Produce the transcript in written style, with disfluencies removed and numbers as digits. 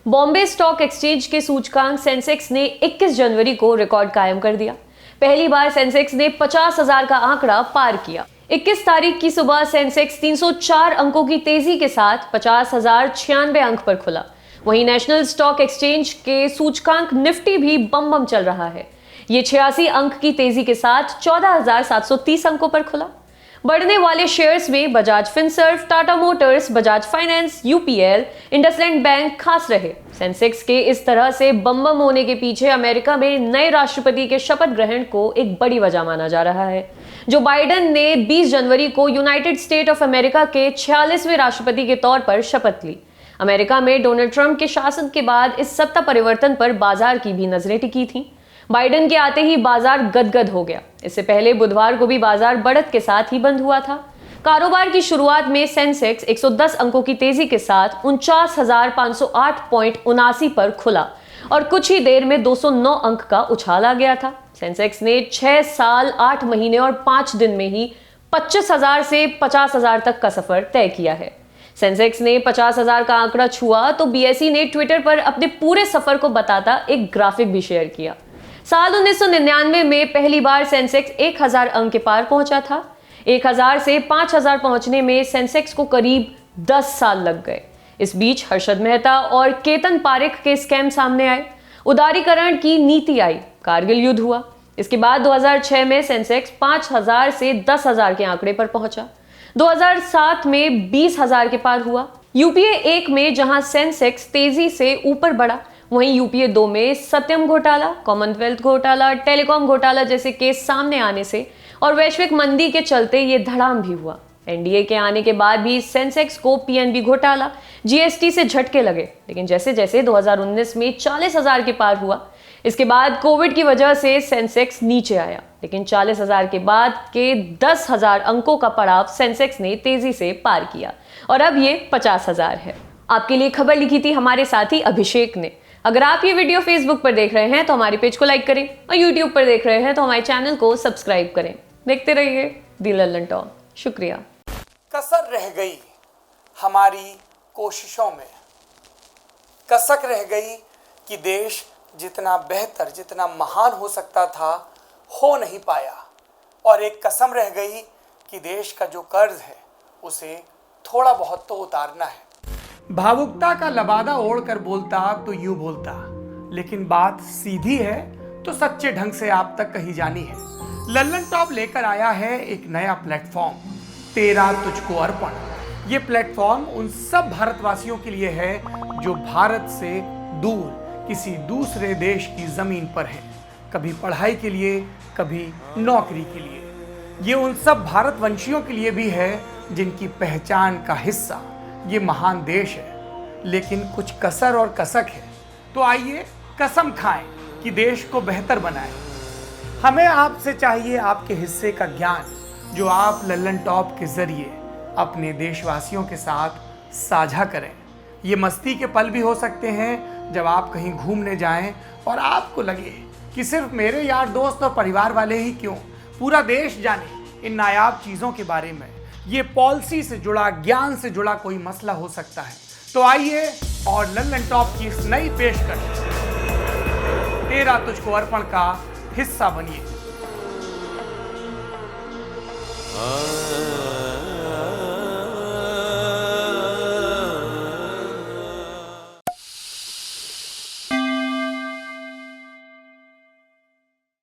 Bombay stock exchange के सूचकांक Sensex ने 21 जनवरी को रिकॉर्ड कायम कर दिया। पहली बार सेंसेक्स ने 50,000 का आंकड़ा पार किया। 21 तारीख की सुबह सेंसेक्स 304 अंकों की तेजी के साथ 50,096 अंक पर खुला। वहीं नेशनल स्टॉक एक्सचेंज के सूचकांक निफ्टी भी बम बम चल रहा है। ये 86 अंक की तेजी के साथ 14,730 अंकों पर खुला। बढ़ने वाले शेयर्स में Bajaj Finserv, Tata Motors, Bajaj finance, UPL, IndusInd bank खास रहे। सेंसेक्स के इस तरह से बम बम होने के पीछे अमेरिका में नए राष्ट्रपति के शपथ ग्रहण को एक बड़ी वजह माना जा रहा है। जो बाइडेन ने 20 जनवरी को यूनाइटेड स्टेट ऑफ अमेरिका के 46वें राष्ट्रपति के तौर पर शपथ ली। अमेरिका में डोनाल्ड ट्रंप के शासन के बाद इस सत्ता परिवर्तन पर बाजार की भी नजरें टिकी थीं। बाइडेन के आते ही बाजार गदगद हो गया। इससे पहले बुधवार को भी बाजार बढ़त के साथ ही बंद हुआ था। कारोबार की शुरुआत में सेंसेक्स 110 अंकों की तेजी के साथ 49,508.79 पर खुला और कुछ ही देर में 209 अंक का उछाल आ गया था। सेंसेक्स ने 6 साल 8 महीने और 5 दिन में ही 25,000 से 50,000 तक का सफर तय किया है। सेंसेक्स ने 50,000 का आंकड़ा छुआ तो बीएसई ने ट्विटर पर अपने पूरे सफर को बताता एक ग्राफिक भी शेयर किया। साल 1999 में पहली बार सेंसेक्स 1,000 अंक के पार पहुंचा था। 1,000 से 5,000 पहुंचने में सेंसेक्स को करीब 10 साल लग गए। इस बीच हर्षद मेहता और केतन पारेख के स्कैम सामने आए। उदारीकरण की नीति आई, कारगिल युद्ध हुआ। इसके बाद 2006 में सेंसेक्स 5,000 से 10,000 के आंकड़े पर पहुंचा। 2007 में 20,000 के पार हुआ। यूपीए 1 में जहां सेंसेक्स तेजी से ऊपर बढ़ा, वहीं यूपीए 2 में सत्यम घोटाला, कॉमनवेल्थ घोटाला, टेलीकॉम घोटाला जैसे केस सामने आने से और वैश्विक मंदी के चलते ये धड़ाम भी हुआ। एनडीए के आने के बाद भी सेंसेक्स को पीएनबी घोटाला, जीएसटी से झटके लगे, लेकिन जैसे जैसे 2019 में 40,000 के पार हुआ, इसके बाद कोविड की वजह से सेंसेक्स नीचे आया, लेकिन 40,000 के बाद के 10,000 अंकों का पड़ाव सेंसेक्स ने तेजी से पार किया और अब ये 50,000 है। आपके लिए खबर लिखी थी हमारे साथी अभिषेक ने। अगर आप ये वीडियो फेसबुक पर देख रहे हैं तो हमारे पेज को लाइक करें और यूट्यूब पर देख रहे हैं तो हमारे चैनल को सब्सक्राइब करें। देखते रहिए दी लल्लन टॉक। शुक्रिया। कसर रह गई हमारी कोशिशों में, कसक रह गई कि देश जितना बेहतर, जितना महान हो सकता था, हो नहीं पाया। और एक कसम रह गई कि देश का जो कर्ज है उसे थोड़ा बहुत तो उतारना है। भावुकता का लबादा ओढ़कर बोलता तो यूं बोलता, लेकिन बात सीधी है तो सच्चे ढंग से आप तक कही जानी है। लल्लन टॉप लेकर आया है एक नया प्लेटफॉर्म, तेरा तुझको अर्पण। ये प्लेटफॉर्म उन सब भारतवासियों के लिए है जो भारत से दूर किसी दूसरे देश की जमीन पर हैं, कभी पढ़ाई के लिए, कभी नौकरी के लिए। ये उन सब भारतवंशियों के लिए भी है जिनकी पहचान का हिस्सा ये महान देश है, लेकिन कुछ कसर और कसक है। तो आइए कसम खाएं कि देश को बेहतर बनाएं। हमें आपसे चाहिए आपके हिस्से का ज्ञान, जो आप लल्लन टॉप के जरिए अपने देशवासियों के साथ साझा करें। ये मस्ती के पल भी हो सकते हैं जब आप कहीं घूमने जाएं और आपको लगे कि सिर्फ मेरे यार दोस्त और परिवार वाले ही क्यों, पूरा देश जाने इन नायाब चीज़ों के बारे में। ये पॉलिसी से जुड़ा, ज्ञान से जुड़ा कोई मसला हो सकता है। तो आइए और लल्लन टॉप की इस नई पेशकश तेरा तुझको अर्पण का हिस्सा बनिए।